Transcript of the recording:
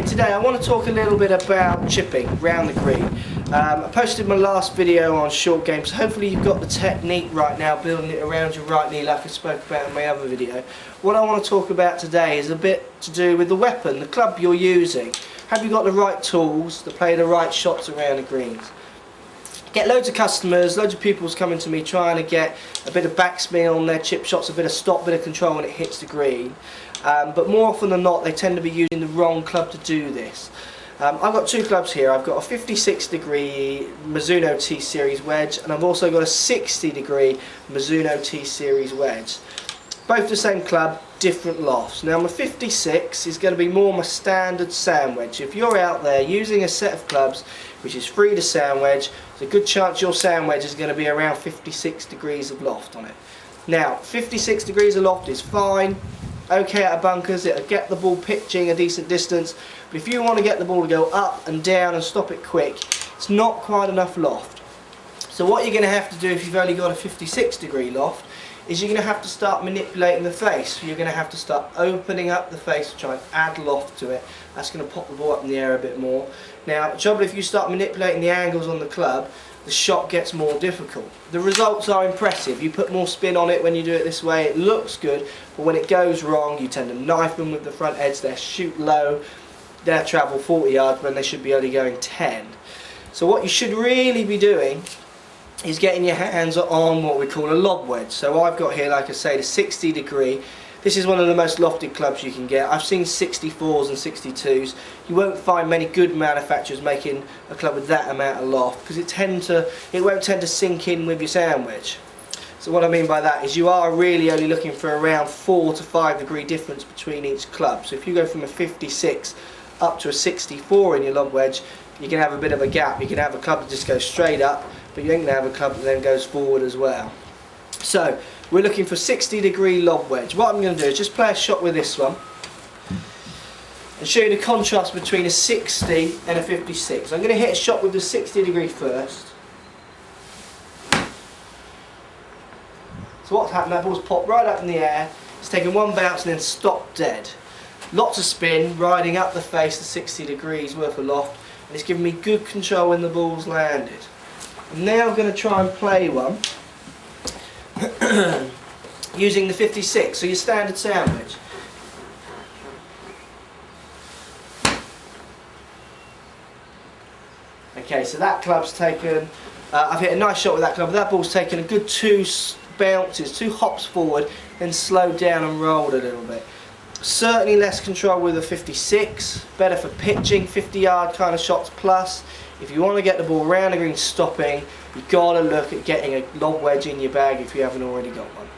today I want to talk a little bit about chipping round the green. I posted my last video on short games, so hopefully you've got the technique right now, building it around your right knee like I spoke about in my other video. What I want to talk about today is a bit to do with the weapon, the club you're using. Have you got the right tools to play the right shots around the greens? Get loads of customers, loads of pupils coming to me trying to get a bit of backspin on their chip shots, a bit of stop, bit of control when it hits the green. But more often than not they tend to be using the wrong club to do this. I've got two clubs here. I've got a 56 degree Mizuno T-Series wedge, and I've also got a 60 degree Mizuno T-Series wedge. Both the same club, different lofts. Now my 56 is going to be more my standard sand wedge. If you're out there using a set of clubs which is free to sand wedge, there's a good chance your sand wedge is going to be around 56 degrees of loft on it. Now 56 degrees of loft is fine, okay out of bunkers, it'll get the ball pitching a decent distance, but if you want to get the ball to go up and down and stop it quick, it's not quite enough loft. So what you're going to have to do if you've only got a 56 degree loft is you're going to have to start manipulating the face. You're going to have to start opening up the face to try and add loft to it. That's going to pop the ball up in the air a bit more. Now the trouble, if you start manipulating the angles on the club, the shot gets more difficult. The results are impressive. You put more spin on it when you do it this way, it looks good, but when it goes wrong you tend to knife them with the front edge, they shoot low, they'll travel 40 yards when they should be only going 10. So what you should really be doing is getting your hands on what we call a lob wedge. So I've got here, like I say, the 60 degree. This is one of the most lofted clubs you can get. I've seen 64s and 62s. You won't find many good manufacturers making a club with that amount of loft because it won't tend to sink in with your sand wedge. So what I mean by that is you are really only looking for around 4 to 5 degree difference between each club. So if you go from a 56 up to a 64 in your lob wedge, you can have a bit of a gap. You can have a club that just goes straight up, but you ain't going to have a club that then goes forward as well. So we're looking for 60 degree lob wedge. What I'm going to do is just play a shot with this one and show you the contrast between a 60 and a 56. I'm going to hit a shot with the 60 degree first. So what's happened, that ball's popped right up in the air, it's taken one bounce and then stopped dead. Lots of spin, riding up the face to 60 degrees worth of loft, and it's given me good control when the ball's landed. I'm now going to try and play one using the 56, so your standard sand wedge. Okay, so that club's taken, I've hit a nice shot with that club, that ball's taken a good 2 bounces, 2 hops forward, then slowed down and rolled a little bit. Certainly less control with a 56, better for pitching, 50 yard kind of shots plus. If you want to get the ball around the green stopping, you've got to look at getting a lob wedge in your bag if you haven't already got one.